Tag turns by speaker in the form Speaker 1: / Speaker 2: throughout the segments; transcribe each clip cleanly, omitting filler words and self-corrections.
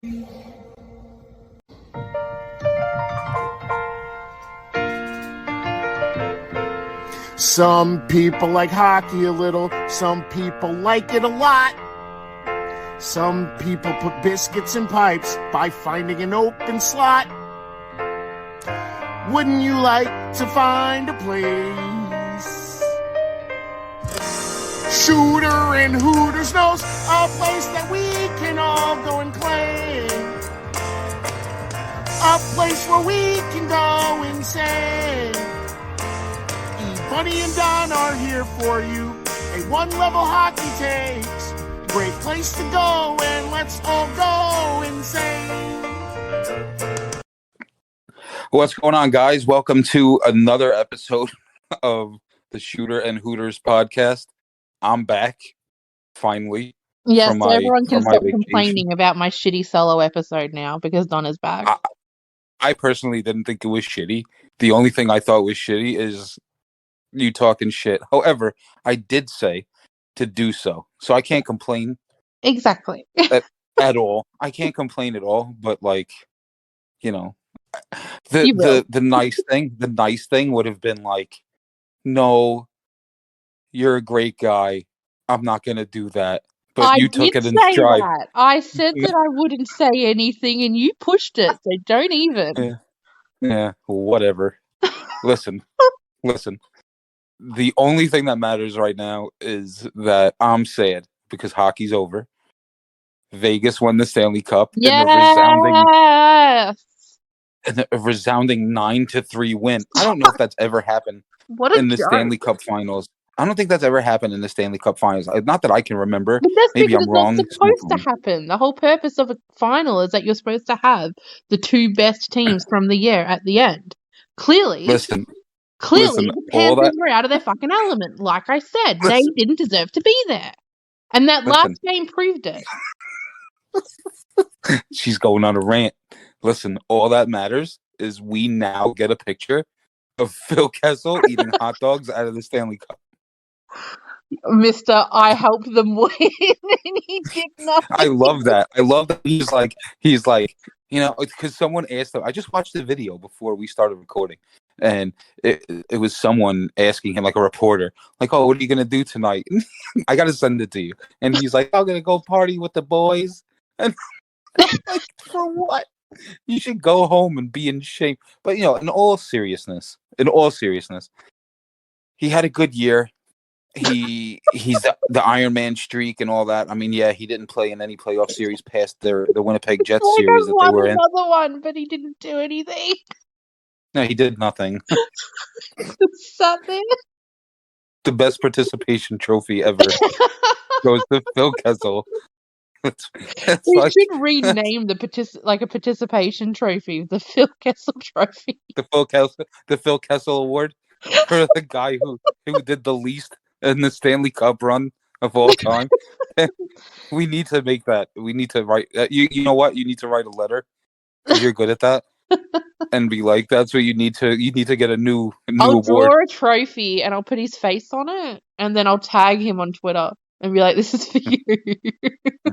Speaker 1: Some people like hockey a little, some people like it a lot. Some people put biscuits in pipes by finding an open slot. Wouldn't you like to find a place? Shooter and Hooters knows a place that we can all go and claim. A place where we can go insane. Ebuny and Don are here for you. A one-level hockey takes. Great place to go, and let's all go insane.
Speaker 2: What's going on, guys? Welcome to another episode of the Shooter and Hooters podcast. I'm back, finally.
Speaker 3: Yes, so everyone can stop complaining about my shitty solo episode now because Don is back.
Speaker 2: I personally didn't think it was shitty. The only thing I thought was shitty is you talking shit. However, I did say to do so I can't complain.
Speaker 3: Exactly.
Speaker 2: at all. I can't complain at all. But like, you know, the nice thing would have been like, no, you're a great guy. I'm not gonna do that. But you took it in stride.
Speaker 3: That. I said that I wouldn't say anything, and you pushed it. So don't even.
Speaker 2: Yeah. Whatever. Listen. The only thing that matters right now is that I'm sad because hockey's over. Vegas won the Stanley Cup in a resounding 9-3 win. I don't know if that's ever happened in the Stanley Cup Finals. I don't think that's ever happened in the Stanley Cup Finals. Not that I can remember.
Speaker 3: But that's
Speaker 2: Maybe I'm wrong.
Speaker 3: It's supposed to happen. The whole purpose of a final is that you're supposed to have the two best teams from the year at the end. Clearly, the Panthers were out of their fucking element. Like I said, they didn't deserve to be there. And that last game proved it.
Speaker 2: She's going on a rant. Listen, all that matters is we now get a picture of Phil Kessel eating hot dogs out of the Stanley Cup.
Speaker 3: Mr. I helped them win, and he did nothing.
Speaker 2: I love that. He's like, you know, because someone asked him. I just watched the video before we started recording, and it was someone asking him, like a reporter, like, "Oh, what are you gonna do tonight?" I gotta send it to you. And he's like, "I'm gonna go party with the boys." And like, for what? You should go home and be in shape. But you know, in all seriousness, he had a good year. He's the Iron Man streak and all that. I mean, yeah, he didn't play in any playoff series past the Winnipeg Jets series that they were in.
Speaker 3: Another one, but he didn't do anything.
Speaker 2: No, he did nothing.
Speaker 3: Something.
Speaker 2: The best participation trophy ever goes to Phil Kessel.
Speaker 3: We should rename a participation trophy, the Phil Kessel Trophy.
Speaker 2: The Phil Kessel Award for the guy who did the least in the Stanley Cup run of all time. We need to make that. We need to write. You know what? You need to write a letter. You're good at that. And be like, that's what you need to. You need to get a new award.
Speaker 3: I'll draw a trophy and I'll put his face on it, and then I'll tag him on Twitter and be like, "This is for you."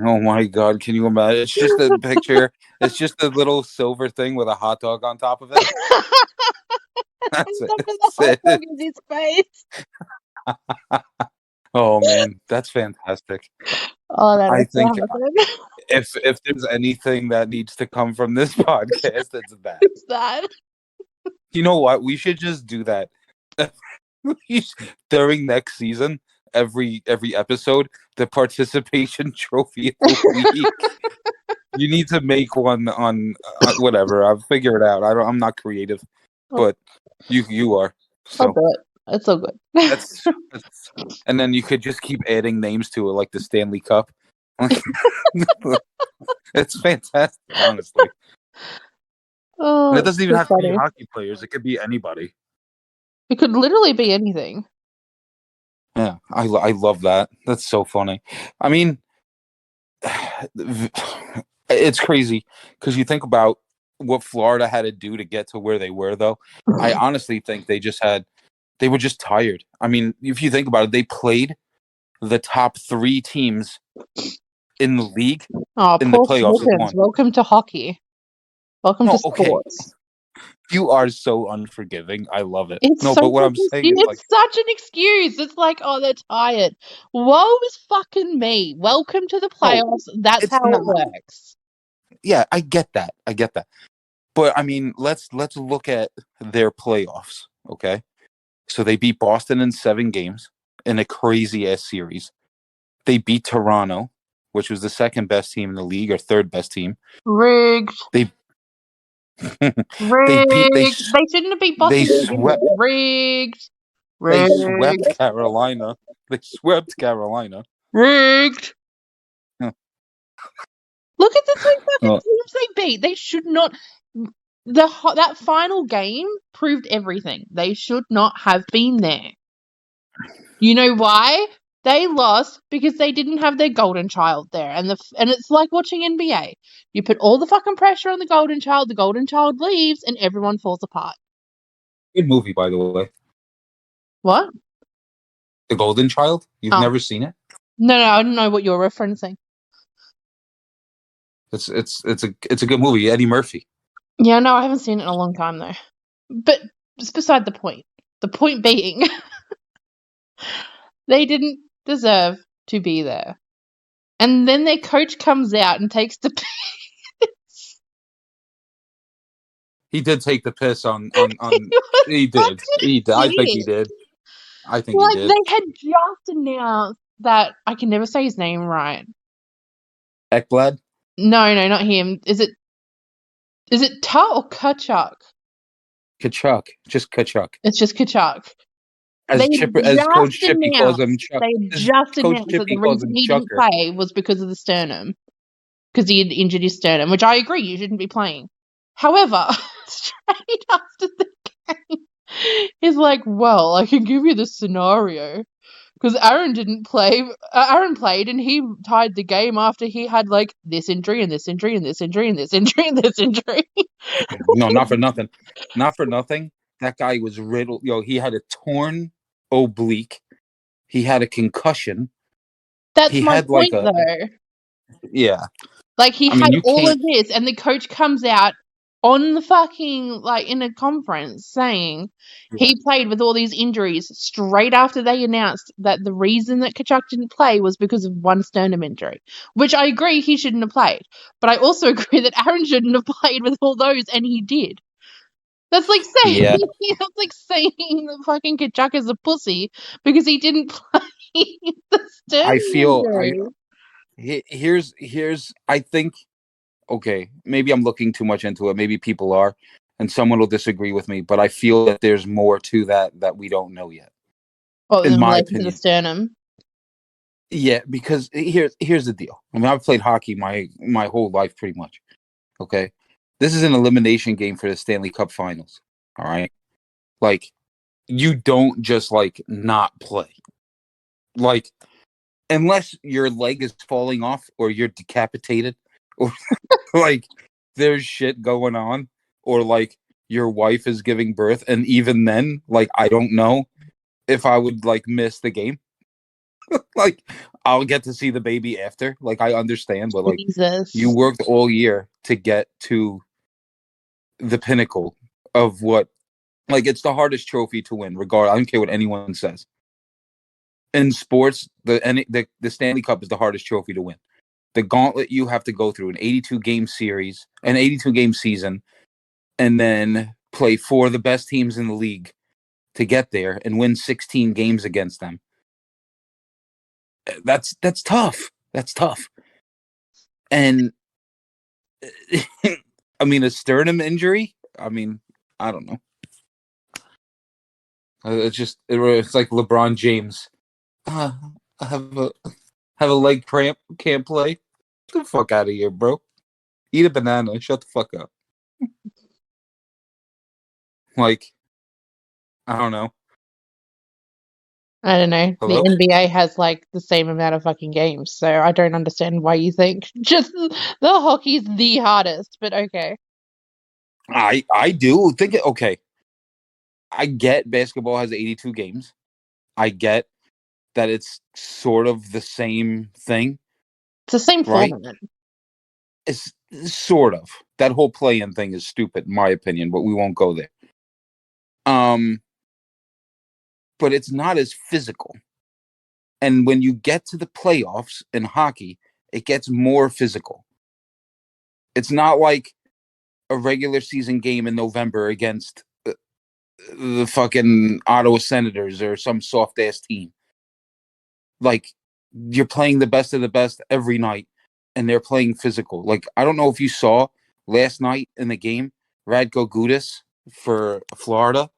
Speaker 2: Oh my God! Can you imagine? It's just a picture. It's just a little silver thing with a hot dog on top of it. That's it.
Speaker 3: The hot dog is his face.
Speaker 2: Oh man, that's fantastic.
Speaker 3: Oh,
Speaker 2: I think if there's anything that needs to come from this podcast, it's that.
Speaker 3: It's that.
Speaker 2: You know what? We should just do that during next season. Every episode, the participation trophy of the week. You need to make one on whatever. I'll figure it out. I'm not creative, but you are. So.
Speaker 3: It's so good.
Speaker 2: And then you could just keep adding names to it, like the Stanley Cup. It's fantastic, honestly.
Speaker 3: Oh,
Speaker 2: it doesn't even have to be hockey players. It could be anybody.
Speaker 3: It could literally be anything.
Speaker 2: Yeah, I love that. That's so funny. I mean, it's crazy because you think about what Florida had to do to get to where they were, though. I honestly think they were just tired. I mean, if you think about it, they played the top 3 teams in the league,
Speaker 3: Oh,
Speaker 2: in the
Speaker 3: Paul
Speaker 2: playoffs is
Speaker 3: Snippets,
Speaker 2: one.
Speaker 3: welcome to hockey. Welcome to
Speaker 2: Okay.
Speaker 3: sports.
Speaker 2: You are so unforgiving. I love it.
Speaker 3: It's
Speaker 2: No,
Speaker 3: so
Speaker 2: but what I'm saying is like,
Speaker 3: it's such an excuse. It's like, oh, they're tired. Woe is fucking me. Welcome to the
Speaker 2: no,
Speaker 3: playoffs. That's
Speaker 2: it's
Speaker 3: how it
Speaker 2: not.
Speaker 3: works.
Speaker 2: Yeah, I get that. But I mean, let's look at their playoffs. Okay, so they beat Boston in 7 games in a crazy ass series. They beat Toronto, which was the second best team in the league or third best team.
Speaker 3: Rigged.
Speaker 2: They
Speaker 3: Rigged. They
Speaker 2: they
Speaker 3: shouldn't have beat
Speaker 2: they
Speaker 3: Boston.
Speaker 2: swept
Speaker 3: Rigged.
Speaker 2: they
Speaker 3: Rigged.
Speaker 2: swept Carolina. They swept Carolina.
Speaker 3: Rigged.
Speaker 2: Huh.
Speaker 3: Look at the two fucking
Speaker 2: Oh,
Speaker 3: teams they beat. They should not. That final game proved everything. They should not have been there. You know why? They lost because they didn't have their golden child there, and it's like watching NBA. You put all the fucking pressure on the golden child leaves, and everyone falls apart.
Speaker 2: good movie, by the way.
Speaker 3: What?
Speaker 2: The Golden Child. You've
Speaker 3: Oh.
Speaker 2: never seen it?
Speaker 3: No, I don't know what you're referencing.
Speaker 2: It's a good movie. Eddie Murphy.
Speaker 3: Yeah, no, I haven't seen it in a long time though. But it's beside the point. The point being, they didn't deserve to be there. And then their coach comes out and takes the piss.
Speaker 2: He did take the piss on. He did. He did. I think he did. He did.
Speaker 3: They had just announced that I can never say his name right.
Speaker 2: Ekblad?
Speaker 3: No, not him. Is it Ta or Kachuk?
Speaker 2: Kachuk. Just Kachuk.
Speaker 3: It's just Kachuk.
Speaker 2: As Coach Chippy calls him, Chuck.
Speaker 3: They just announced that the reason he didn't play was because of the sternum. Because he had injured his sternum, which I agree, you shouldn't be playing. However, straight after the game, he's like, well, I can give you the scenario. Because Aaron didn't play. Aaron played, and he tied the game after he had like this injury and this injury and this injury and this injury and this injury.
Speaker 2: No, not for nothing. Not for nothing. That guy was riddled. He had a torn oblique. He had a concussion.
Speaker 3: That's my point, though.
Speaker 2: Yeah.
Speaker 3: Like he had all of this, and the coach comes out on the fucking in a conference saying he played with all these injuries straight after they announced that the reason that Kachuk didn't play was because of one sternum injury, which I agree he shouldn't have played, but I also agree that Aaron shouldn't have played with all those, and he did. That's like saying that fucking Kachuk is a pussy because he didn't play the sternum injury.
Speaker 2: Here's I think, okay, maybe I'm looking too much into it. Maybe people are, and someone will disagree with me, but I feel that there's more to that we don't know yet.
Speaker 3: In my opinion, to the sternum.
Speaker 2: Yeah, because here's the deal. I mean, I've played hockey my whole life pretty much. Okay, this is an elimination game for the Stanley Cup Finals. All right, like you don't just not play, unless your leg is falling off or you're decapitated or there's shit going on or your wife is giving birth, and even then I don't know if I would miss the game. I'll get to see the baby after. I understand, but
Speaker 3: Jesus.
Speaker 2: You worked all year to get to the pinnacle of what it's the hardest trophy to win, regardless. I don't care what anyone says. In sports, the Stanley Cup is the hardest trophy to win. The gauntlet you have to go through, an 82-game series, an 82-game season, and then play 4 of the best teams in the league to get there and win 16 games against them. That's tough. That's tough. And I mean, a sternum injury. I mean, I don't know. It's like LeBron James. I have a leg cramp. Can't play. Get the fuck out of here, bro. Eat a banana. Shut the fuck up. I don't know.
Speaker 3: I don't know.
Speaker 2: Hello?
Speaker 3: The NBA has the same amount of fucking games, so I don't understand why you think just the hockey's the hardest, but okay.
Speaker 2: I do think it. Okay. I get basketball has 82 games. I get that it's sort of the same thing,
Speaker 3: It's the same
Speaker 2: right?
Speaker 3: format.
Speaker 2: It's sort of. That whole play-in thing is stupid, in my opinion, but we won't go there. But it's not as physical. And when you get to the playoffs in hockey, it gets more physical. It's not like a regular season game in November against the fucking Ottawa Senators or some soft ass team. Like, you're playing the best of the best every night, and they're playing physical. Like, I don't know if you saw last night in the game, Radko Gudas for Florida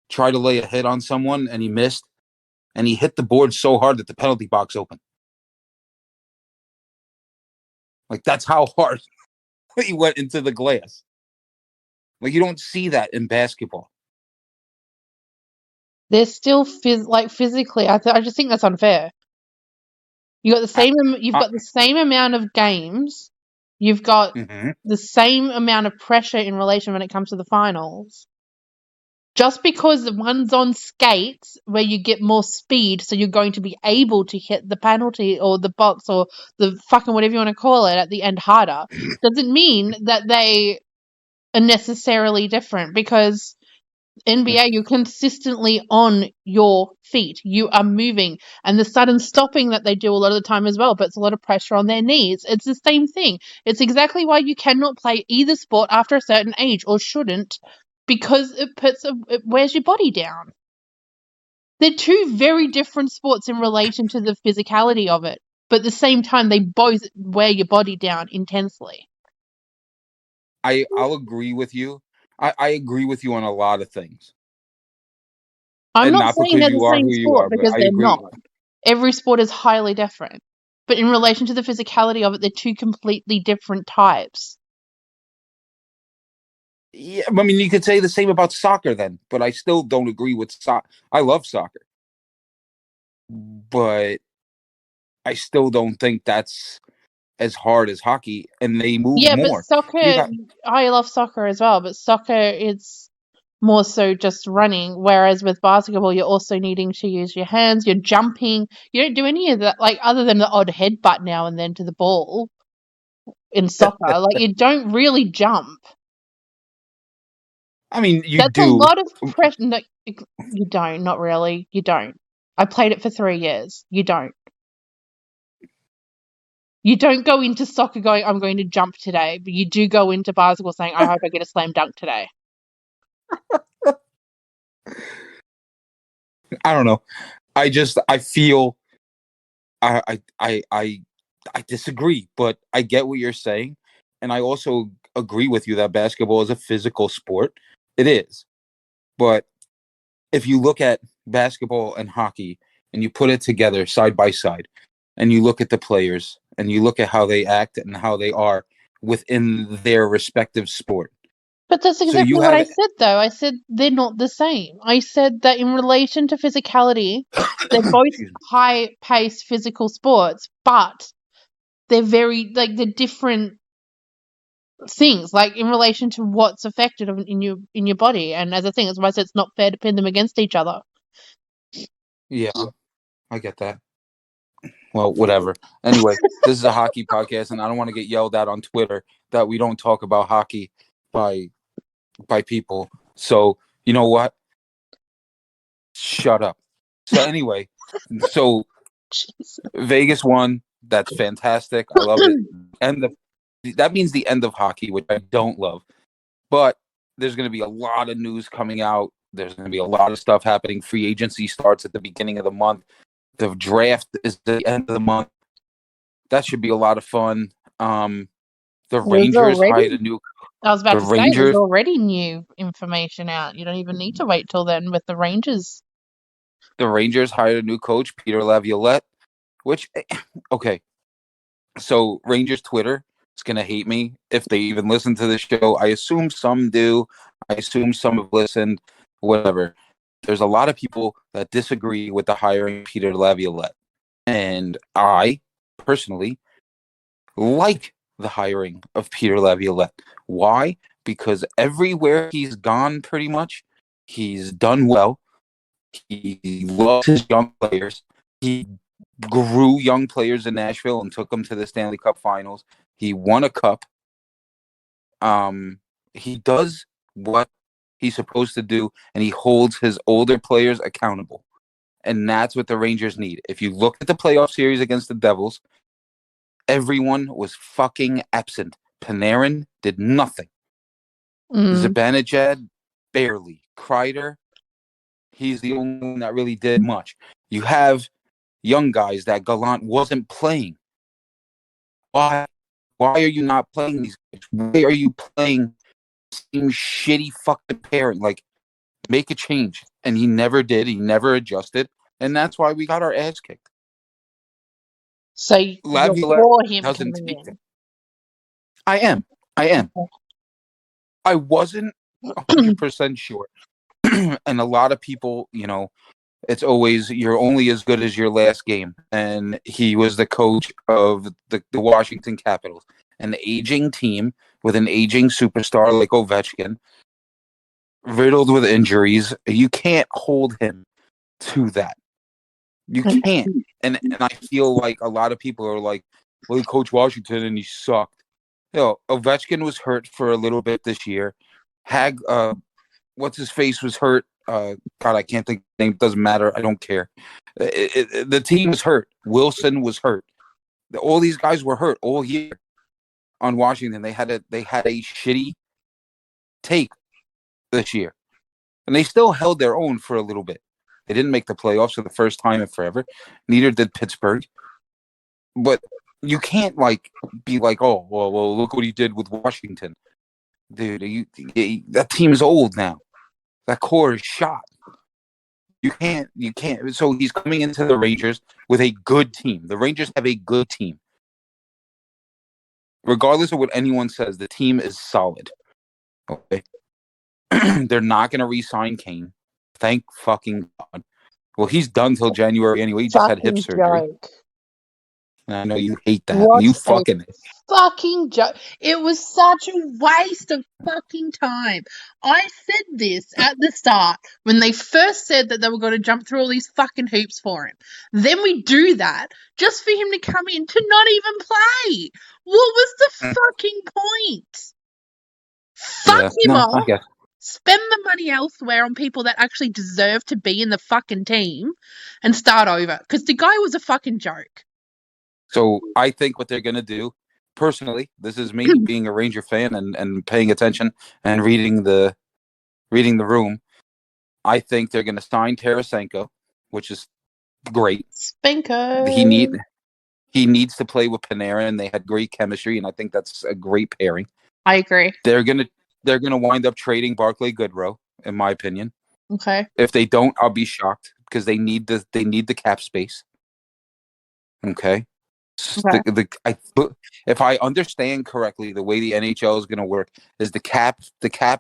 Speaker 2: tried to lay a hit on someone, and he missed, and he hit the board so hard that the penalty box opened. Like, that's how hard he went into the glass. Like, you don't see that in basketball.
Speaker 3: They're still physically. I just think that's unfair. You got the same. You've got the same amount of games. You've got the same amount of pressure in relation when it comes to the finals. Just because the one's on skates where you get more speed, so you're going to be able to hit the penalty or the box or the fucking whatever you want to call it at the end harder, doesn't mean that they are necessarily different, because NBA, you're consistently on your feet. You are moving. And the sudden stopping that they do a lot of the time as well puts a lot of pressure on their knees. It's the same thing. It's exactly why you cannot play either sport after a certain age, or shouldn't, because it wears your body down. They're two very different sports in relation to the physicality of it. But at the same time, they both wear your body down intensely.
Speaker 2: I'll agree with you. I agree with you on a lot of things.
Speaker 3: I'm not saying they're the same sport, because they're not. Every sport is highly different. But in relation to the physicality of it, they're two completely different types.
Speaker 2: Yeah, I mean, you could say the same about soccer then, but I still don't agree with soccer. I love soccer, but I still don't think that's as hard as hockey, and they move more.
Speaker 3: Yeah, but soccer, I love soccer as well, but soccer is more so just running, whereas with basketball, you're also needing to use your hands, you're jumping, you don't do any of that, like, other than the odd headbutt now and then to the ball in soccer. Like, you don't really jump.
Speaker 2: I mean, you
Speaker 3: That's
Speaker 2: do.
Speaker 3: a lot of pressure. No, you don't, not really. You don't. I played it for 3 years. You don't. You don't go into soccer going, I'm going to jump today, but you do go into basketball saying, I hope I get a slam dunk today.
Speaker 2: I don't know. I feel I disagree, but I get what you're saying, and I also agree with you that basketball is a physical sport. It is. But if you look at basketball and hockey and you put it together side by side, and you look at the players and you look at how they act and how they are within their respective sport.
Speaker 3: But that's exactly what I said, though. I said they're not the same. I said that in relation to physicality, they're both high-paced physical sports, but they're they're different things, like in relation to what's affected in your body. And as a thing, that's why I said it's not fair to pin them against each other.
Speaker 2: Yeah, I get that. Well, whatever. Anyway, this is a hockey podcast, and I don't want to get yelled at on Twitter that we don't talk about hockey by people. So, you know what? Shut up. So anyway, so Vegas won. That's fantastic. I love it. That means the end of hockey, which I don't love. But there's going to be a lot of news coming out. There's going to be a lot of stuff happening. Free agency starts at the beginning of the month. The draft is the end of the month. That should be a lot of fun. The Rangers hired a new.
Speaker 3: I was about to say, there's already new information out. You don't even need to wait till then with the Rangers.
Speaker 2: The Rangers hired a new coach, Peter Laviolette, which, okay. So Rangers Twitter is going to hate me if they even listen to the show. I assume some do. I assume some have listened, whatever. There's a lot of people that disagree with the hiring of Peter Laviolette. And I, personally, like the hiring of Peter Laviolette. Why? Because everywhere he's gone, pretty much, he's done well. He loves his young players. He grew young players in Nashville and took them to the Stanley Cup Finals. He won a cup. He does what he's supposed to do, and he holds his older players accountable. And that's what the Rangers need. If you look at the playoff series against the Devils, everyone was fucking absent. Panarin did nothing. Zibanejad, barely. Kreider, he's the only one that really did much. You have young guys that Gallant wasn't playing. Why are you not playing these guys? Why are you playing the same shitty fucking pairing? Like, make a change. And he never did. He never adjusted. And that's why we got our ass kicked.
Speaker 3: So you're for him
Speaker 2: doesn't
Speaker 3: coming
Speaker 2: take
Speaker 3: in.
Speaker 2: it. I am. I wasn't 100% sure. And a lot of people, it's always, you're only as good as your last game. And he was the coach of the Washington Capitals, an aging team with an aging superstar like Ovechkin, riddled with injuries. You can't hold him to that. You can't. And I feel like a lot of people are like, well, he coached Washington and he sucked. Ovechkin was hurt for a little bit this year. What's his face was hurt. God, I can't think of the name. It doesn't matter. I don't care. The team was hurt. Wilson was hurt. All these guys were hurt all year on Washington. They had a shitty take this year, and they still held their own for a little bit. They didn't make the playoffs for the first time in forever. Neither did Pittsburgh. But you can't be like, oh, well, look what he did with Washington, dude. That team is old now. That core is shot. You can't. So he's coming into the Rangers with a good team. The Rangers have a good team. Regardless of what anyone says, the team is solid. Okay. They're not going to re-sign Kane. Thank fucking God. Well, he's done till January anyway. He just had hip surgery.
Speaker 3: Joke.
Speaker 2: And I know you hate that. You fucking
Speaker 3: joke. It was such a waste of fucking time. I said this at the start when they first said that they were going to jump through all these fucking hoops for him. Then we do that just for him to come in to not even play. What was the fucking point? Fuck him off. Spend the money elsewhere on people that actually deserve to be in the fucking team and start over. Because the guy was a fucking joke.
Speaker 2: So I think what they're going to do, personally, this is me being a Ranger fan and paying attention and reading the room. I think they're going to sign Tarasenko, which is great.
Speaker 3: Spanko.
Speaker 2: He needs to play with Panarin. They had great chemistry, and I think that's a great pairing.
Speaker 3: I agree.
Speaker 2: They're gonna wind up trading Barclay Goodrow, in my opinion.
Speaker 3: Okay.
Speaker 2: If they don't, I'll be shocked because they need the cap space. Okay. If I understand correctly, the way the NHL is going to work is the cap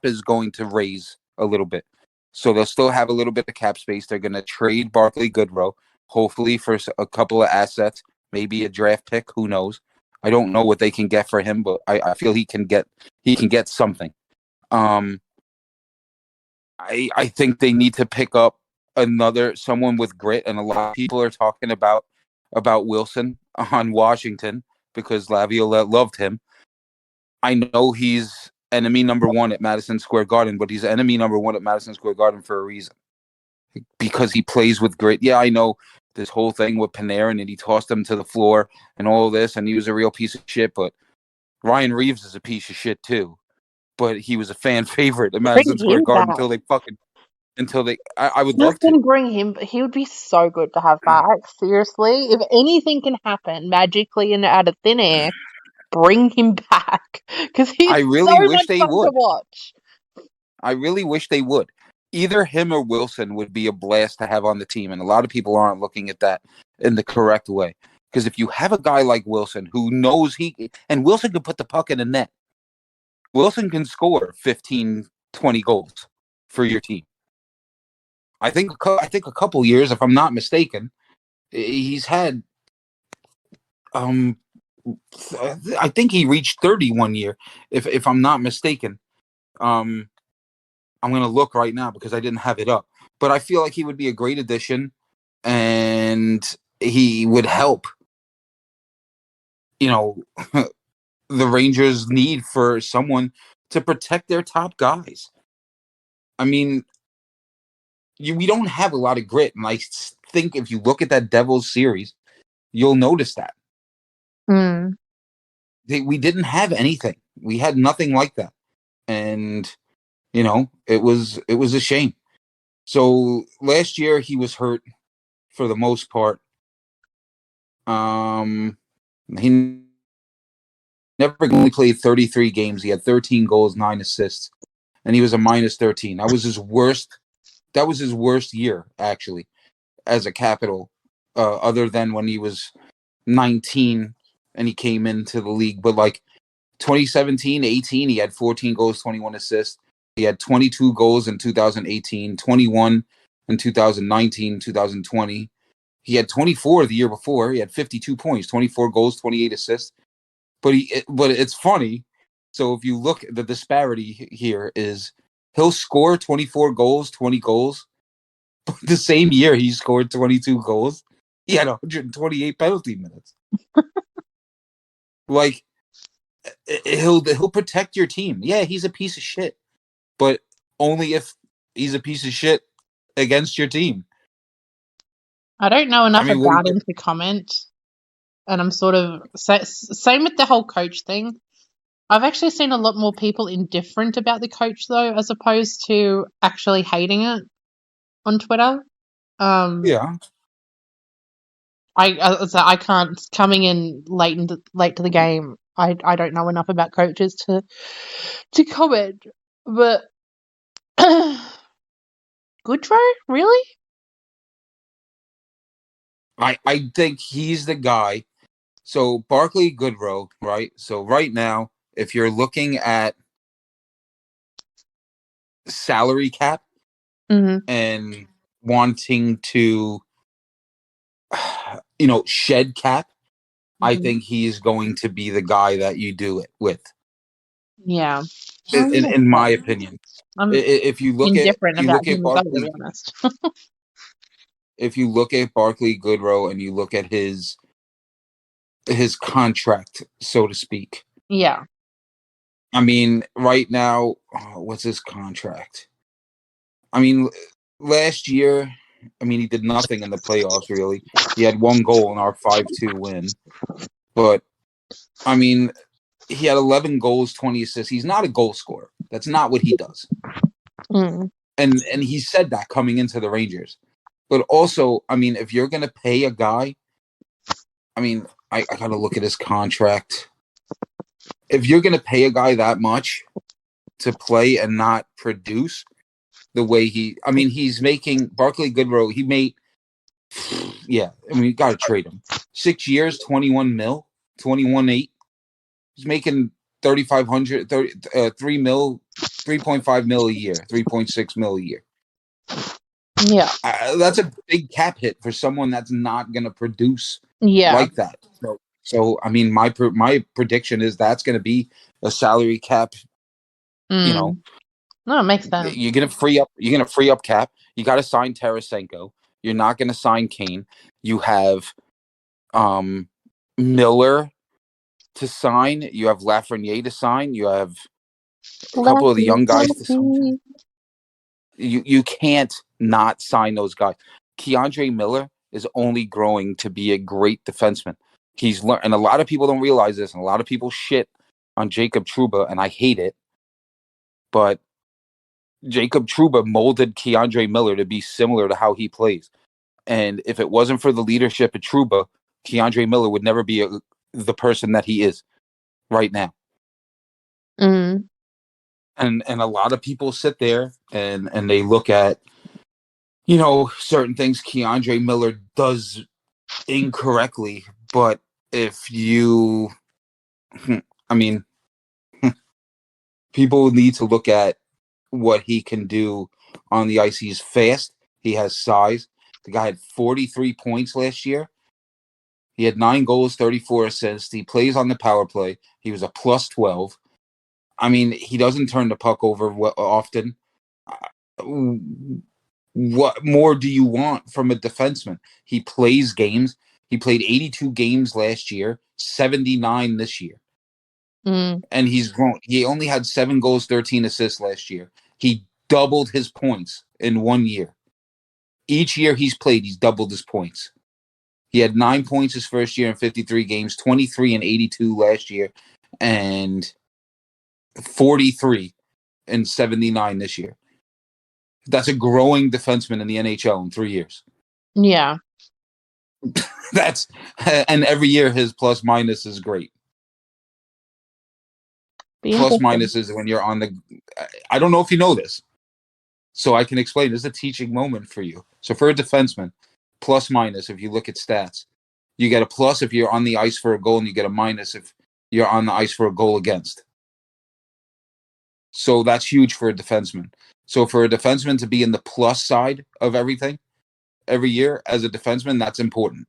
Speaker 2: is going to raise a little bit, so they'll still have a little bit of cap space. They're going to trade Barclay Goodrow, hopefully for a couple of assets, maybe a draft pick. Who knows? I don't know what they can get for him, but I feel he can get something. I think they need to pick up someone with grit, and a lot of people are talking about Wilson on Washington because Laviolette loved him. I know he's enemy number one at Madison Square Garden, but he's enemy number one at Madison Square Garden for a reason. Because he plays with grit. Yeah, I know this whole thing with Panarin and he tossed him to the floor and all this and he was a real piece of shit, but Ryan Reeves is a piece of shit too. But he was a fan favorite at Madison Square Garden I would love to
Speaker 3: bring him. He would be so good to have back. Seriously, if anything can happen magically and out of thin air, bring him back because he's so much fun to watch.
Speaker 2: I really wish they would. Either him or Wilson would be a blast to have on the team, and a lot of people aren't looking at that in the correct way. Because if you have a guy like Wilson who knows Wilson can put the puck in the net. Wilson can score 15, 20 goals for your team. I think a couple years, if I'm not mistaken, he's had. I think he reached 30 one year, if I'm not mistaken. I'm going to look right now because I didn't have it up, but I feel like he would be a great addition, and he would help, the Rangers' need for someone to protect their top guys. I mean, we don't have a lot of grit, and I think if you look at that Devils series, you'll notice that we didn't have anything. We had nothing like that, and it was a shame. So last year he was hurt for the most part. He never only played 33 games. He had 13 goals, 9 assists, and he was a -13. That was his worst. That was his worst year, actually, as a Capital, other than when he was 19 and he came into the league. But like 2017-18, he had 14 goals, 21 assists. He had 22 goals in 2018, 21 in 2019, 2020. He had 24 the year before. He had 52 points, 24 goals, 28 assists. But it's funny. So if you look, the disparity here is he'll score 24 goals, 20 goals. But the same year he scored 22 goals, he had 128 penalty minutes. Like, he'll protect your team. Yeah, he's a piece of shit, but only if he's a piece of shit against your team.
Speaker 3: I don't know enough about him to comment, and I'm sort of same with the whole coach thing. I've actually seen a lot more people indifferent about the coach though, as opposed to actually hating it on Twitter.
Speaker 2: Yeah,
Speaker 3: I can't, coming in late to the game. I don't know enough about coaches to comment, but Goodrow, really?
Speaker 2: I think he's the guy. So Barclay Goodrow, right? So right now, if you're looking at salary cap and wanting to, shed cap, I think he's going to be the guy that you do it with.
Speaker 3: Yeah,
Speaker 2: in my opinion.
Speaker 3: I'm
Speaker 2: if you look
Speaker 3: indifferent
Speaker 2: at
Speaker 3: about him,
Speaker 2: Barclay,
Speaker 3: to be honest.
Speaker 2: if you look at Barclay Goodrow and you look at his contract, so to speak.
Speaker 3: Yeah.
Speaker 2: I mean, right now, what's his contract? I mean, last year, he did nothing in the playoffs, really. He had 1 goal in our 5-2 win. But, I mean, he had 11 goals, 20 assists. He's not a goal scorer. That's not what he does. And he said that coming into the Rangers. But also, I mean, if you're going to pay a guy, I mean, I got to look at his contract. If you're going to pay a guy that much to play and not produce the way he's making Barclay Goodrow, he made, you got to trade him. 6 years, 21 mil, 21.8. He's making 3,500, 3 mil, 3.5 mil a year, 3.6 mil a year.
Speaker 3: Yeah.
Speaker 2: That's a big cap hit for someone that's not going to produce like that. So I mean, my prediction is that's going to be a salary cap.
Speaker 3: No, it makes sense.
Speaker 2: You're going to free up cap. You got to sign Tarasenko. You're not going to sign Kane. You have Miller to sign. You have Lafreniere to sign. You have a couple of the young guys to sign. You can't not sign those guys. Keandre Miller is only growing to be a great defenseman. He's learned, and a lot of people don't realize this, and a lot of people shit on Jacob Trouba, and I hate it. But Jacob Trouba molded Keandre Miller to be similar to how he plays. And if it wasn't for the leadership of Trouba, Keandre Miller would never be the person that he is right now. And a lot of people sit there and they look at, certain things Keandre Miller does incorrectly. But if you, people need to look at what he can do on the ice. He's fast. He has size. The guy had 43 points last year. He had 9 goals, 34 assists. He plays on the power play. He was a +12. He doesn't turn the puck over often. What more do you want from a defenseman? He plays games. He played 82 games last year, 79 this year. And he's grown. He only had 7 goals, 13 assists last year. He doubled his points in 1 year. Each year he's played, he's doubled his points. He had 9 points his first year in 53 games, 23 and 82 last year, and 43 and 79 this year. That's a growing defenseman in the NHL in 3 years.
Speaker 3: Yeah.
Speaker 2: And every year his plus minus is great. Plus minus is when you're on the. I don't know if you know this, so I can explain. This is a teaching moment for you. So for a defenseman, plus minus, if you look at stats, you get a plus if you're on the ice for a goal, and you get a minus if you're on the ice for a goal against. So that's huge for a defenseman. So for a defenseman to be in the plus side of everything every year as a defenseman, that's important.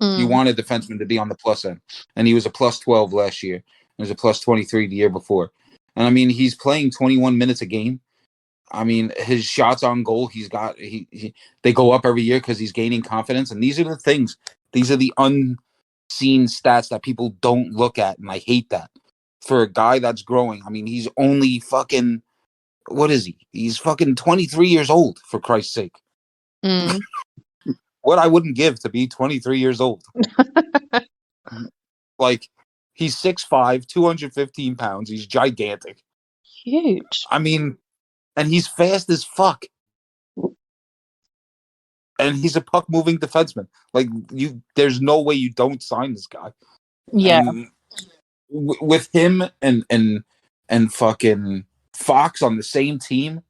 Speaker 2: You want a defenseman to be on the plus end. And he was a plus 12 last year. He was a plus 23 the year before. And I mean, he's playing 21 minutes a game. I mean, his shots on goal, they go up every year because he's gaining confidence. And these are the things, these are the unseen stats that people don't look at. And I hate that. For a guy that's growing, I mean, he's only fucking, what is he? He's fucking 23 years old, for Christ's sake. What I wouldn't give to be 23 years old. Like, he's 6'5", 215 pounds. He's gigantic.
Speaker 3: Huge.
Speaker 2: I mean, and he's fast as fuck. And he's a puck-moving defenseman. Like, there's no way you don't sign this guy.
Speaker 3: Yeah.
Speaker 2: With him and fucking Fox on the same team,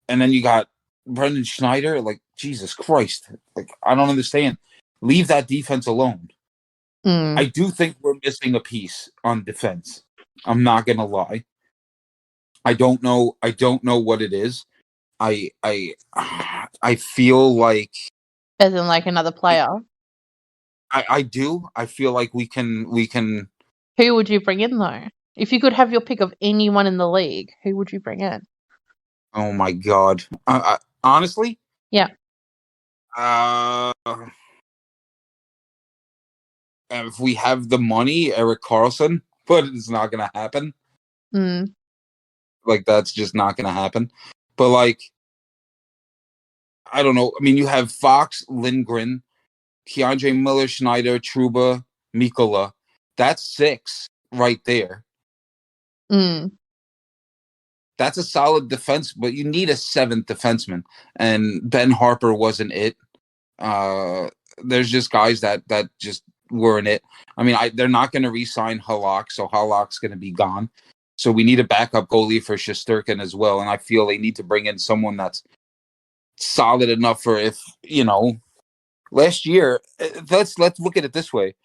Speaker 2: and then you got Brendan Schneider, like, Jesus Christ. Like, I don't understand. Leave that defense alone. I do think we're missing a piece on defense. I'm not gonna lie. I don't know what it is. I feel like,
Speaker 3: as in like another player.
Speaker 2: I do. I feel like we can.
Speaker 3: Who would you bring in though? If you could have your pick of anyone in the league, who would you bring in?
Speaker 2: Oh my God. Honestly?
Speaker 3: Yeah.
Speaker 2: If we have the money, Erik Karlsson, but it's not going to happen. Like, that's just not going to happen. But, like, I don't know. I mean, you have Fox, Lindgren, Keandre Miller, Schneider, Trouba, Mikkola. That's 6 right there. That's a solid defense, but you need a 7th defenseman. And Ben Harper wasn't it. There's just guys that just weren't it. I mean, they're not going to re-sign Halak, so Halak's going to be gone. So we need a backup goalie for Shesterkin as well. And I feel they need to bring in someone that's solid enough for last year. Let's look at it this way.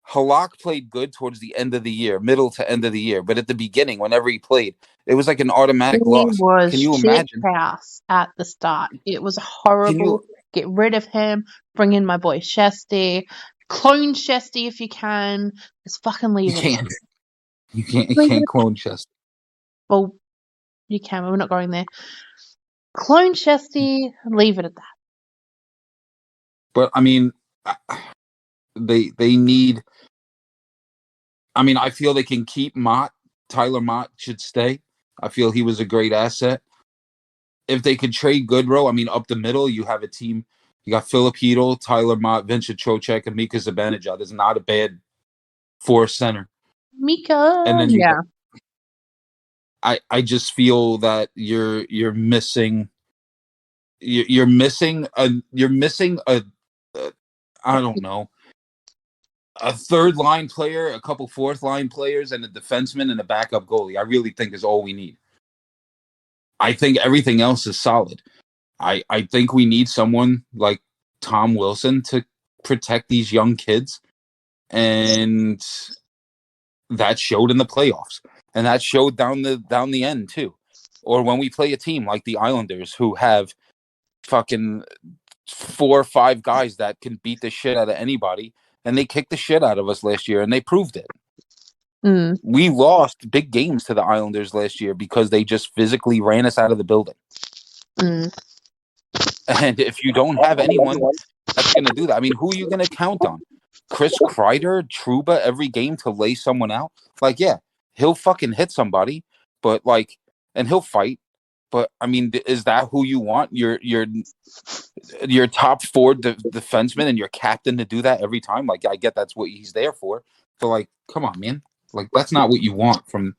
Speaker 2: Halak played good towards the end of the year, middle to end of the year. But at the beginning, whenever he played, it was like an automatic loss. Can you imagine?
Speaker 3: House at the start. It was horrible. Get rid of him. Bring in my boy Shesty. Clone Shesty if you can. Just fucking leave him.
Speaker 2: You can't clone Shesty.
Speaker 3: Well, you can. We're not going there. Clone Shesty. Leave it at that.
Speaker 2: But I mean, they need. I mean, I feel they can keep Mott. Tyler Mott should stay. I feel he was a great asset. If they could trade Goodrow, I mean, up the middle, you have a team. You got Philip Hedl, Tyler Mott, Vincent Trocheck, and Mika Zibanejad. That's not a bad 4 center.
Speaker 3: Mika,
Speaker 2: and then I just feel that you're missing. You're missing a I don't know, a third line player, a couple fourth line players, and a defenseman and a backup goalie. I really think is all we need. I think everything else is solid. I think we need someone like Tom Wilson to protect these young kids. And that showed in the playoffs. And that showed down the end too. Or when we play a team like the Islanders who have fucking 4 or 5 guys that can beat the shit out of anybody, and they kicked the shit out of us last year, and they proved it. We lost big games to the Islanders last year because they just physically ran us out of the building. And if you don't have anyone that's going to do that. I mean, who are you going to count on? Chris Kreider, Trouba every game to lay someone out? Like, yeah, he'll fucking hit somebody, but like, and he'll fight. But I mean, is that who you want? Your top four defenseman and your captain to do that every time? Like, I get that's what he's there for. But like, come on, man. Like, that's not what you want from.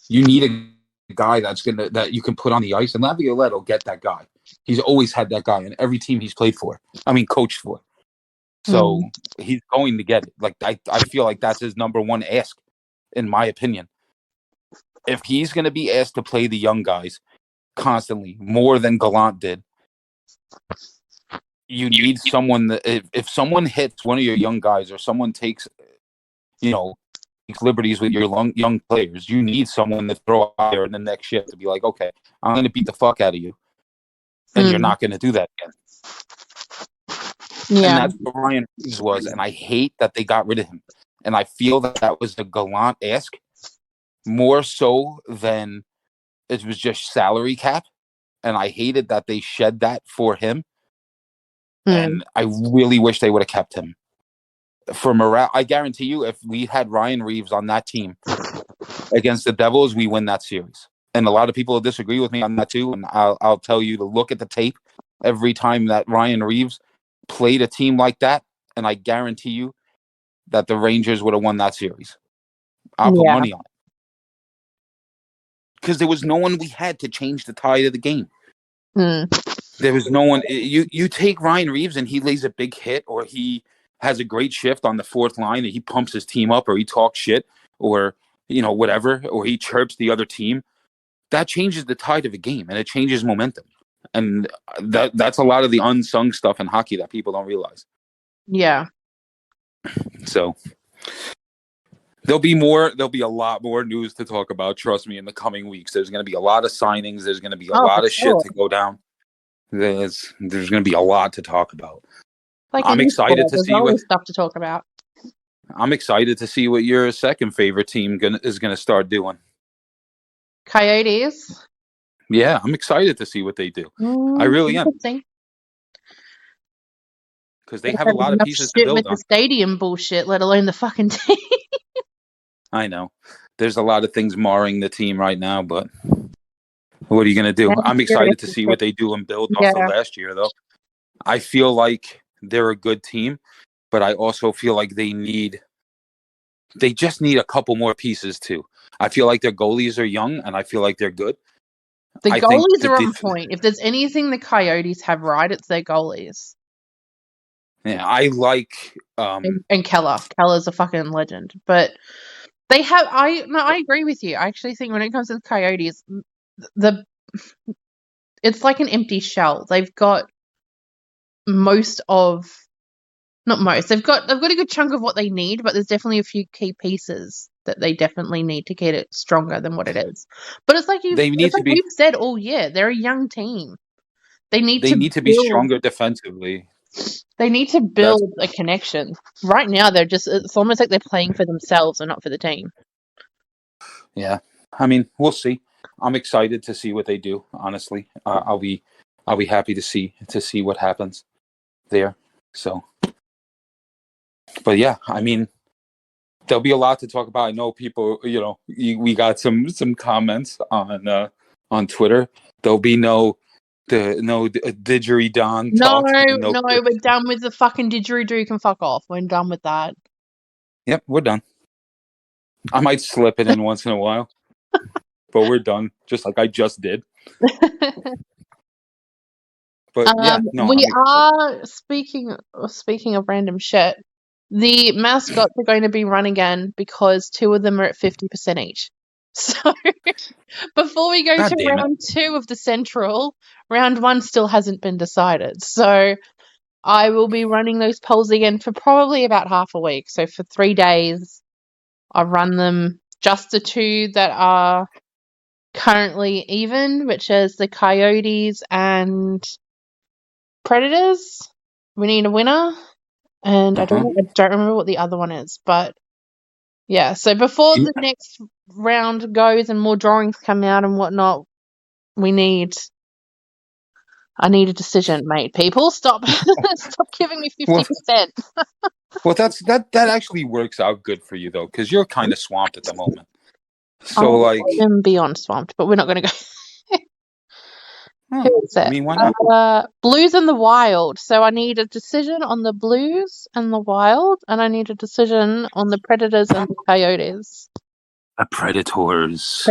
Speaker 2: You need a guy that you can put on the ice, and Laviolette will get that guy. He's always had that guy in every team he's played for. I mean, coached for. So he's going to get it. Like, I feel like that's his number one ask, in my opinion. If he's going to be asked to play the young guys constantly, more than Gallant did, you need someone that if someone hits one of your young guys or someone takes liberties with your young players, you need someone to throw out there in the next shift to be like, okay, I'm going to beat the fuck out of you, and you're not going to do that again. Yeah. And that's what Ryan Reeves was, and I hate that they got rid of him. And I feel that was a Gallant ask, more so than it was just salary cap. And I hated that they shed that for him. And I really wish they would have kept him. For morale, I guarantee you, if we had Ryan Reeves on that team against the Devils, we win that series. And a lot of people disagree with me on that too. And I'll tell you to look at the tape every time that Ryan Reeves played a team like that, and I guarantee you that the Rangers would have won that series. I'll put money on it. Because there was no one we had to change the tide of the game. There was no one. You take Ryan Reeves and he lays a big hit, or he has a great shift on the fourth line and he pumps his team up, or he talks shit, or whatever, or he chirps the other team. That changes the tide of a game, and it changes momentum. And that's a lot of the unsung stuff in hockey that people don't realize. Yeah. So there'll be a lot more news to talk about. Trust me, in the coming weeks, there's going to be a lot of signings. There's going to be a lot of shit to go down. There's going to be a lot to talk about. Like, I'm excited to see what
Speaker 3: stuff to talk about.
Speaker 2: I'm excited to see what your second favorite team is going to start doing.
Speaker 3: Coyotes.
Speaker 2: Yeah, I'm excited to see what they do. I really am. Because they have a lot of pieces to build
Speaker 3: with
Speaker 2: on.
Speaker 3: The stadium bullshit, let alone the fucking team.
Speaker 2: I know. There's a lot of things marring the team right now, but what are you going to do? I'm excited to see what they do and build off of last year, though. I feel like they're a good team, but I also feel like they just need a couple more pieces, too. I feel like their goalies are young, and I feel like they're good.
Speaker 3: The goalies are on point. If there's anything the Coyotes have right, it's their goalies.
Speaker 2: Yeah, I like
Speaker 3: and Keller. Keller's a fucking legend. But they have I agree with you. I actually think when it comes to the Coyotes, it's like an empty shell. They've got they've got a good chunk of what they need, but there's definitely a few key pieces that they definitely need to get it stronger than what it is. But it's like we've said all year, they're a young team. They need to
Speaker 2: be stronger defensively.
Speaker 3: They need to build a connection. Right now, it's almost like they're playing for themselves and not for the team.
Speaker 2: Yeah. I mean, we'll see. I'm excited to see what they do, honestly. I'll be happy to see what happens there. So, but yeah, I mean, there'll be a lot to talk about. I know people, we got some comments on Twitter. There'll be no didgeridoo talk.
Speaker 3: No, we're done with the fucking didgeridoo. You can fuck off. We're done with that.
Speaker 2: Yep, we're done. I might slip it in once in a while, but we're done, just like I just did. But
Speaker 3: we are speaking of random shit. The mascots are going to be run again because 2 of them are at 50% each. So before we go to round 2 of the Central, round 1 still hasn't been decided. So I will be running those polls again for probably about half a week. So for 3 days, I'll run them, just the 2 that are currently even, which is the Coyotes and Predators. We need a winner. And I don't remember what the other one is, but yeah. So before the next round goes and more drawings come out and whatnot, we need I need a decision, mate. People, stop giving me 50%.
Speaker 2: Well, that actually works out good for you though, because you're kind of swamped at the moment. So
Speaker 3: I am beyond swamped, but we're not going to go. Who is it?
Speaker 2: I mean, why not?
Speaker 3: Blues and the Wild. So I need a decision on the Blues and the Wild, and I need a decision on the Predators and the Coyotes.
Speaker 2: The Predators.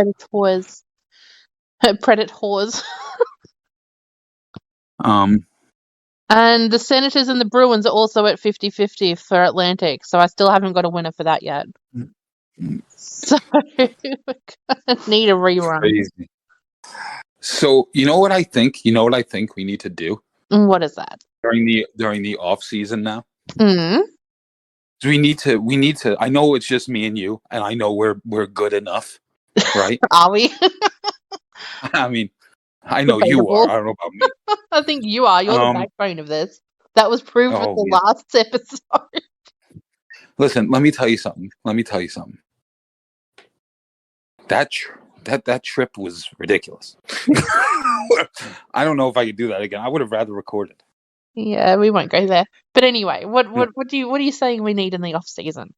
Speaker 3: Predators. And the Senators and the Bruins are also at 50-50 for Atlantic, so I still haven't got a winner for that yet. So we're gonna need a rerun.
Speaker 2: Crazy. So you know what I think? You know what I think we need to do?
Speaker 3: What is that?
Speaker 2: During the off season now?
Speaker 3: Mm-hmm.
Speaker 2: So we need to. I know it's just me and you, and I know we're good enough, right?
Speaker 3: Are we?
Speaker 2: I mean, I know you are. I don't know about me.
Speaker 3: I think you are. You're the backbone of this. That was proved with the last episode.
Speaker 2: Listen, let me tell you something. That trip was ridiculous. I don't know if I could do that again. I would have rather recorded.
Speaker 3: Yeah, we won't go there. But anyway, what are you saying we need in the off season?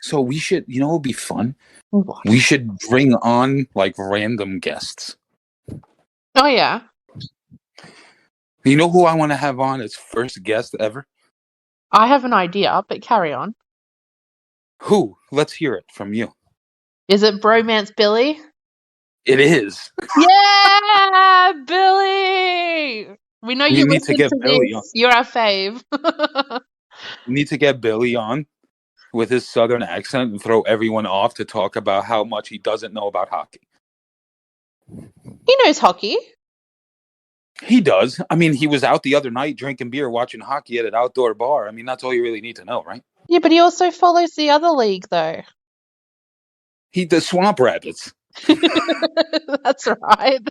Speaker 2: So we should, what would be fun?
Speaker 3: What?
Speaker 2: We should bring on like random guests.
Speaker 3: Oh yeah.
Speaker 2: You know who I want to have on as first guest ever?
Speaker 3: I have an idea, but carry on.
Speaker 2: Who? Let's hear it from you.
Speaker 3: Is it Bromance Billy?
Speaker 2: It is.
Speaker 3: Yeah, Billy! We know you
Speaker 2: need to get Billy on.
Speaker 3: You're our fave.
Speaker 2: We need to get Billy on with his southern accent and throw everyone off to talk about how much he doesn't know about hockey.
Speaker 3: He knows hockey.
Speaker 2: He does. I mean, he was out the other night drinking beer, watching hockey at an outdoor bar. I mean, that's all you really need to know, right?
Speaker 3: Yeah, but he also follows the other league, though.
Speaker 2: The Swamp Rabbits.
Speaker 3: That's right.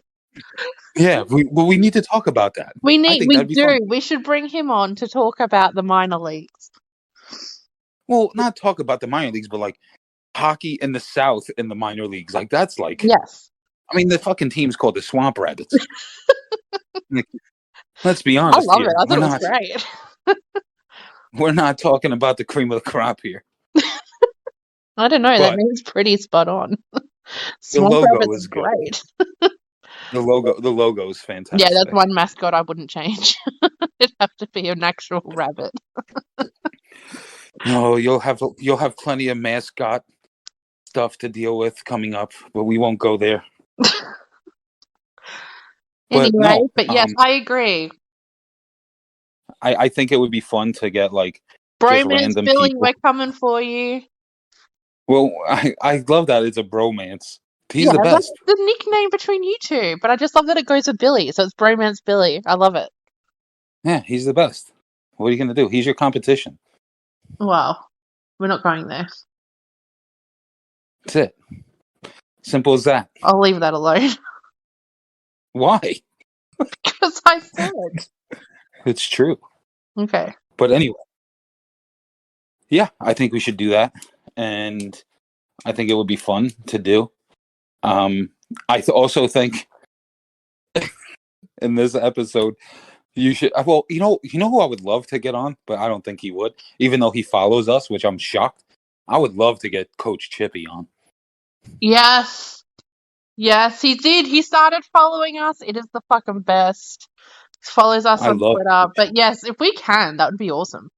Speaker 2: Yeah, we need to talk about that.
Speaker 3: We do. We should bring him on to talk about the minor leagues.
Speaker 2: Well, not talk about the minor leagues, but like hockey in the South in the minor leagues. Like that's like,
Speaker 3: yes.
Speaker 2: I mean, the fucking team's called the Swamp Rabbits. Like, let's be honest.
Speaker 3: I love it. I thought it was great.
Speaker 2: We're not talking about the cream of the crop here.
Speaker 3: I don't know. That means pretty spot on.
Speaker 2: The logo is great. The logo is fantastic.
Speaker 3: Yeah, that's one mascot I wouldn't change. It'd have to be an actual rabbit.
Speaker 2: No, you'll have plenty of mascot stuff to deal with coming up, but we won't go there.
Speaker 3: But yes, I agree.
Speaker 2: I think it would be fun to get like
Speaker 3: Bromance Billy, we're coming for you.
Speaker 2: Well, I love that it's a bromance. He's the best.
Speaker 3: That's the nickname between you two, but I just love that it goes with Billy, so it's Bromance Billy. I love it.
Speaker 2: Yeah, he's the best. What are you going to do? He's your competition.
Speaker 3: Wow. We're not going there.
Speaker 2: That's it. Simple as that.
Speaker 3: I'll leave that alone.
Speaker 2: Why?
Speaker 3: Because I said.
Speaker 2: It's true.
Speaker 3: Okay.
Speaker 2: But anyway. Yeah, I think we should do that. And I think it would be fun to do. I also think in this episode, you should. Well, you know who I would love to get on, but I don't think he would, even though he follows us, which I'm shocked. I would love to get Coach Chippy on.
Speaker 3: Yes, he did. He started following us. It is the fucking best. He follows us on Twitter. Coach. But yes, if we can, that would be awesome.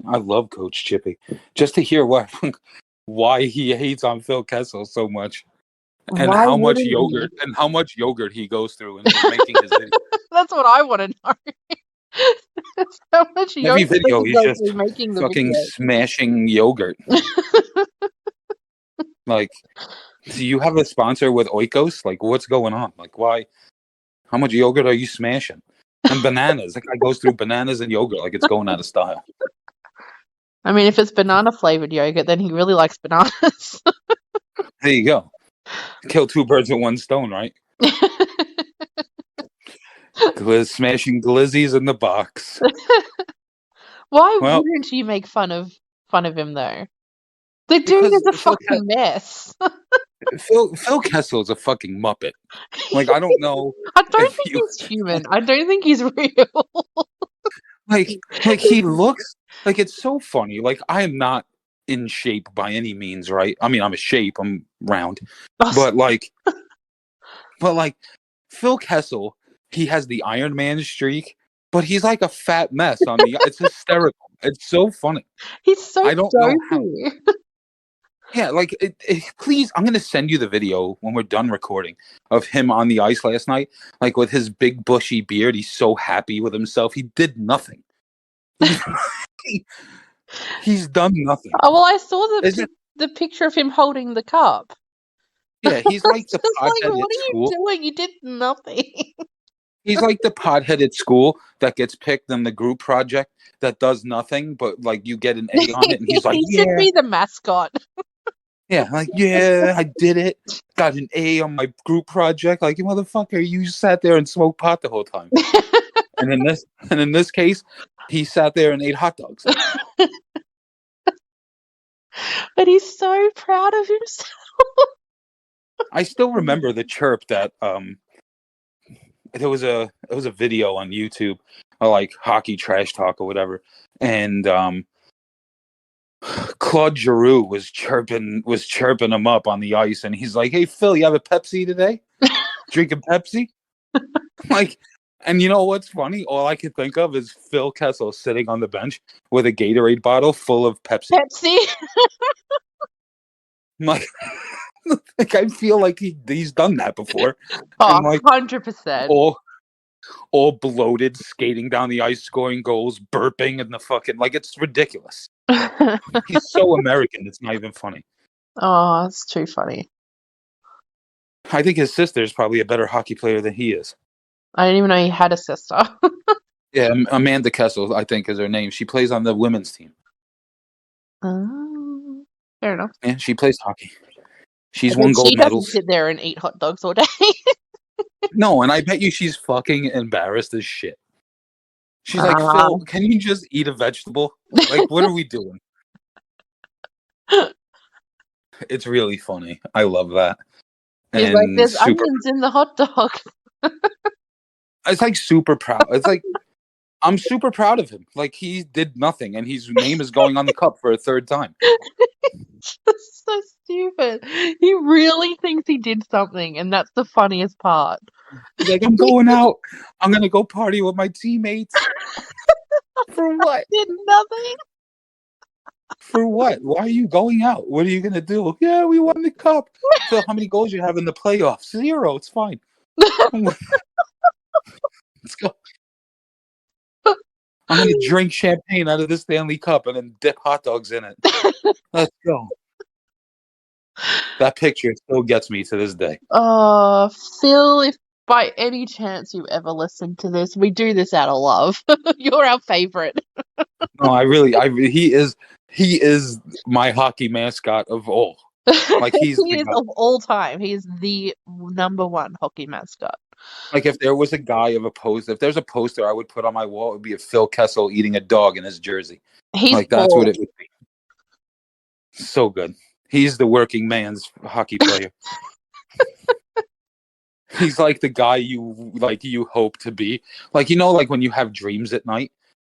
Speaker 2: I love Coach Chippy. Just to hear why he hates on Phil Kessel so much. And how much yogurt he goes through in making his video.
Speaker 3: That's what I want to know. How much yogurt
Speaker 2: every video he's just
Speaker 3: making the
Speaker 2: fucking
Speaker 3: video.
Speaker 2: smashing yogurt. Like, do you have a sponsor with Oikos? Like, what's going on? Like, why? How much yogurt are you smashing? And bananas. That guy goes through bananas and yogurt like it's going out of style.
Speaker 3: I mean, if it's banana flavored yogurt, then he really likes bananas.
Speaker 2: There you go. Kill two birds with one stone, right? Smashing glizzies in the box.
Speaker 3: Why wouldn't you make fun of him though? The dude is a fucking mess.
Speaker 2: Phil Kessel is a fucking muppet. Like, I don't know.
Speaker 3: I don't think he's human. I don't think he's real.
Speaker 2: like he looks like, it's so funny. Like, I am not in shape by any means, right? I mean, I'm a shape. I'm round, but like Phil Kessel, he has the Iron Man streak, but he's like a fat mess on the. It's hysterical. It's so funny.
Speaker 3: He's so
Speaker 2: I don't know how.
Speaker 3: dopey.
Speaker 2: Yeah, like, please, I'm gonna send you the video when we're done recording of him on the ice last night, like with his big bushy beard. He's so happy with himself. He did nothing. He's done nothing.
Speaker 3: Oh, well, I saw the picture of him holding the cup.
Speaker 2: Yeah, he's like the
Speaker 3: Just like,
Speaker 2: pothead
Speaker 3: what
Speaker 2: at
Speaker 3: are
Speaker 2: school.
Speaker 3: you doing? You did nothing.
Speaker 2: He's like the pothead at school that gets picked in the group project that does nothing, but like you get an A on it, and he's like,
Speaker 3: he should be the mascot.
Speaker 2: yeah, like, yeah, I did it. Got an A on my group project. Like, you motherfucker, you sat there and smoked pot the whole time. and in this case, he sat there and ate hot dogs.
Speaker 3: But he's so proud of himself.
Speaker 2: I still remember the chirp that there was a video on YouTube, like hockey trash talk or whatever, and Claude Giroux was chirping him up on the ice, and he's like, "Hey Phil, you have a Pepsi today? Drinking Pepsi?" Like, and you know what's funny? All I could think of is Phil Kessel sitting on the bench with a Gatorade bottle full of Pepsi. Like, I feel like he's done that before.
Speaker 3: Oh,
Speaker 2: like,
Speaker 3: 100%.
Speaker 2: All bloated, skating down the ice, scoring goals, burping in the fucking, like, it's ridiculous. He's so American, it's not even funny.
Speaker 3: Oh, it's too funny.
Speaker 2: I think his sister is probably a better hockey player than he is.
Speaker 3: I didn't even know he had a sister.
Speaker 2: Yeah, Amanda Kessel, I think, is her name. She plays on the women's team.
Speaker 3: Oh, fair enough.
Speaker 2: Yeah, she plays hockey. She's won gold medals.
Speaker 3: She doesn't sit there and eat hot dogs all day.
Speaker 2: No, and I bet you she's fucking embarrassed as shit. She's like, Phil, can you just eat a vegetable? Like, what are we doing? It's really funny. I love that.
Speaker 3: He's like, there's onions in the hot dog.
Speaker 2: It's like super proud. It's like, I'm super proud of him. Like, he did nothing, and his name is going on the cup for a third time.
Speaker 3: It's so stupid. He really thinks he did something, and that's the funniest part.
Speaker 2: He's like, I'm going out. I'm going to go party with my teammates. For what?
Speaker 3: Did nothing.
Speaker 2: For what? Why are you going out? What are you going to do? Yeah, we won the cup. Phil, how many goals you have in the playoffs? 0. It's fine. Let's go. I'm going to drink champagne out of this Stanley Cup and then dip hot dogs in it. Let's go. That picture still gets me to this day.
Speaker 3: Phil, if by any chance you ever listen to this, we do this out of love. You're our favorite.
Speaker 2: No, he is my hockey mascot of all. Like,
Speaker 3: he is of all time. He is the #1 hockey mascot.
Speaker 2: Like, if there was a guy of a poster, if there's a poster I would put on my wall, it would be a Phil Kessel eating a dog in his jersey. Like, that's what it would be. So good. He's the working man's hockey player. He's like the guy you hope to be. Like, like when you have dreams at night,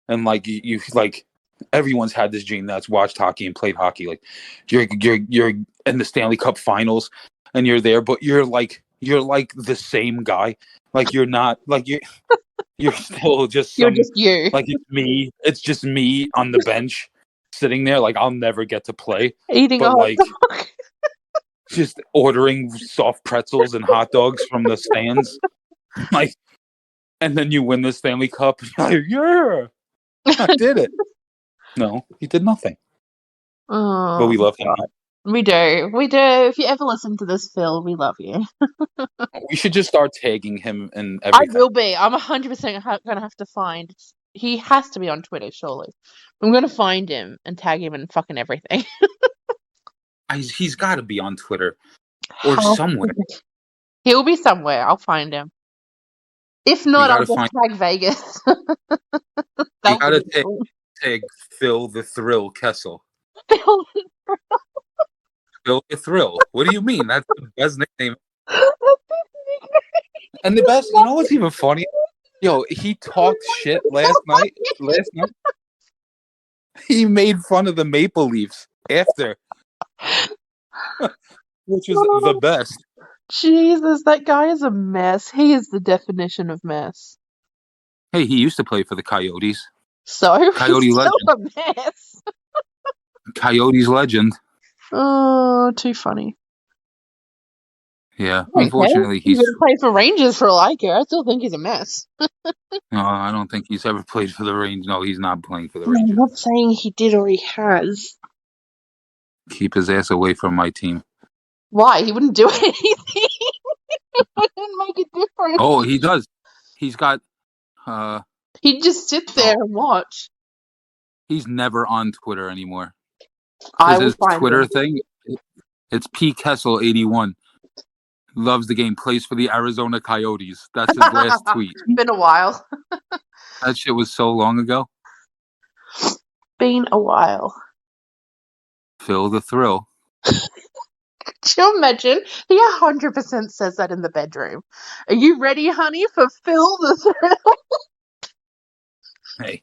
Speaker 2: and like you like everyone's had this dream that's watched hockey and played hockey. Like, you're in the Stanley Cup Finals, and you're there, but you're like the same guy. Like, you're not, like, you're still just
Speaker 3: you're just you.
Speaker 2: Like, it's just me on the bench sitting there. Like, I'll never get to play,
Speaker 3: eating a hot dog.
Speaker 2: Just ordering soft pretzels and hot dogs from the stands. Like, and then you win the Stanley Cup, and you're like, yeah, I did it. No, he did nothing.
Speaker 3: Oh,
Speaker 2: but we love him.
Speaker 3: We do. If you ever listen to this, Phil, we love you.
Speaker 2: We should just start tagging him in everything.
Speaker 3: I will be. I'm 100% going to have to find. He has to be on Twitter, surely. I'm going to find him and tag him in fucking everything.
Speaker 2: He's got to be on Twitter or somewhere.
Speaker 3: He'll be somewhere. I'll find him. If not, I'll just tag Vegas.
Speaker 2: You got to tag Phil the Thrill Kessel.
Speaker 3: Phil the Thrill.
Speaker 2: Phil the Thrill. What do you mean? That's the best nickname. And the best, you know what's even funny? Yo, he talked shit last night. He made fun of the Maple Leafs after, which was the best.
Speaker 3: Jesus, that guy is a mess. He is the definition of mess.
Speaker 2: Hey, he used to play for the Coyotes.
Speaker 3: So?
Speaker 2: Coyote
Speaker 3: He's
Speaker 2: legend.
Speaker 3: still a mess.
Speaker 2: Coyotes legend.
Speaker 3: Oh, too funny.
Speaker 2: Yeah, unfortunately,
Speaker 3: he's going to play for Rangers for all I care. I still think he's a mess.
Speaker 2: No, I don't think he's ever played for the Rangers. No, he's not playing for the Rangers.
Speaker 3: I'm not saying he did or he has.
Speaker 2: Keep his ass away from my team.
Speaker 3: Why? He wouldn't do anything. It wouldn't make a difference.
Speaker 2: Oh, he does. He's got...
Speaker 3: He'd just sit there and watch.
Speaker 2: He's never on Twitter anymore.
Speaker 3: I
Speaker 2: His
Speaker 3: find
Speaker 2: Twitter
Speaker 3: him.
Speaker 2: thing, it's P. Kessel 81. Loves the game, plays for the Arizona Coyotes. That's his last tweet.
Speaker 3: Been a while.
Speaker 2: That shit was so long ago.
Speaker 3: Been a while.
Speaker 2: Phil the Thrill.
Speaker 3: Could you imagine? He 100% says that in the bedroom. Are you ready, honey, for Phil the Thrill?
Speaker 2: Hey.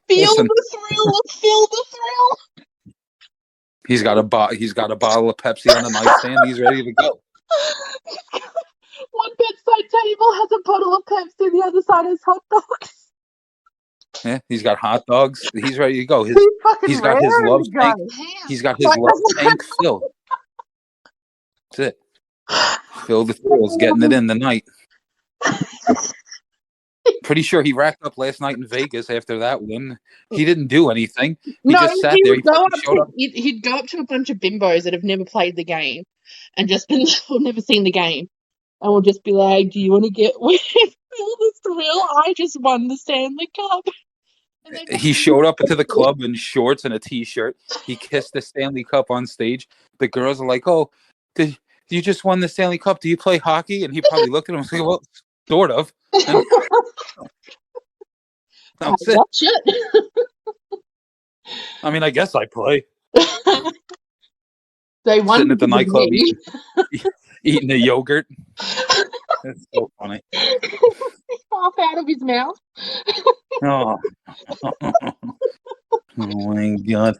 Speaker 3: Feel the thrill of Phil the Thrill.
Speaker 2: He's got a bottle of Pepsi on the nightstand. He's ready to go.
Speaker 3: One bedside table has a bottle of Pepsi. The other side has hot dogs.
Speaker 2: Yeah, he's got hot dogs. He's ready to go. He's got his love tank. He's got his love tank filled. That's it. Phil the Thrill's getting it in the night. Pretty sure he racked up last night in Vegas after that win. He didn't do anything. He just sat there.
Speaker 3: He'd go up to a bunch of bimbos that have never played the game and just been or never seen the game, and we'll just be like, "Do you want to get with Phil the Thrill? I just won the Stanley Cup."
Speaker 2: He showed up to the club in shorts and a t-shirt. He kissed the Stanley Cup on stage. The girls are like, "Oh, did you just won the Stanley Cup? Do you play hockey?" And he probably looked at him and said, "Well, sort of." And that's it. I mean, I guess I play.
Speaker 3: They won
Speaker 2: sitting at the nightclub eating a yogurt. That's so funny.
Speaker 3: Off out of his mouth.
Speaker 2: Oh. Oh my god.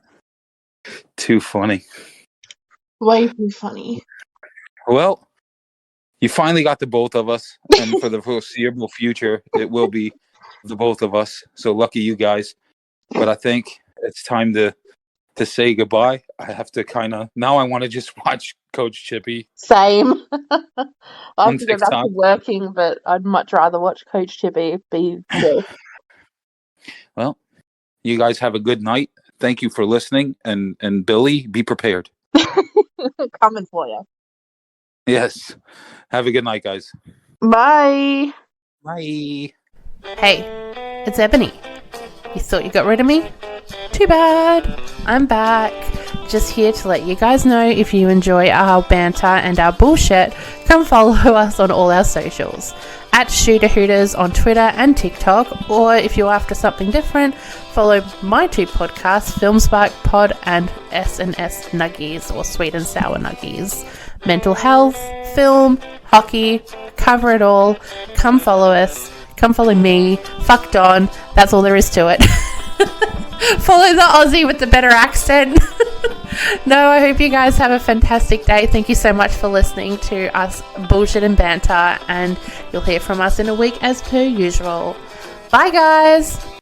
Speaker 2: Too funny.
Speaker 3: Way too funny.
Speaker 2: Well, you finally got the both of us, and for the foreseeable future, it will be the both of us. So lucky you guys. But I think it's time to say goodbye. I have to now I want to just watch Coach Chippy.
Speaker 3: Same. I have to go back to working, but I'd much rather watch Coach Chippy be good.
Speaker 2: Well, you guys have a good night. Thank you for listening, and Billy, be prepared.
Speaker 3: Coming for you.
Speaker 2: Yes. Have a good night, guys.
Speaker 3: Bye.
Speaker 2: Bye.
Speaker 4: Hey, it's Ebony. You thought you got rid of me? Too bad. I'm back. Just here to let you guys know, if you enjoy our banter and our bullshit, come follow us on all our socials. At shooterhooters on Twitter and TikTok, or if you're after something different, follow my two podcasts, Film Spark Pod and S&S Nuggies, or Sweet and Sour Nuggies. Mental health, film, hockey, cover it all. Come follow us. Come follow me. Fuck Don. That's all there is to it. Follow the Aussie with the better accent. No, I hope you guys have a fantastic day. Thank you so much for listening to us bullshit and banter, and you'll hear from us in a week as per usual. Bye, guys.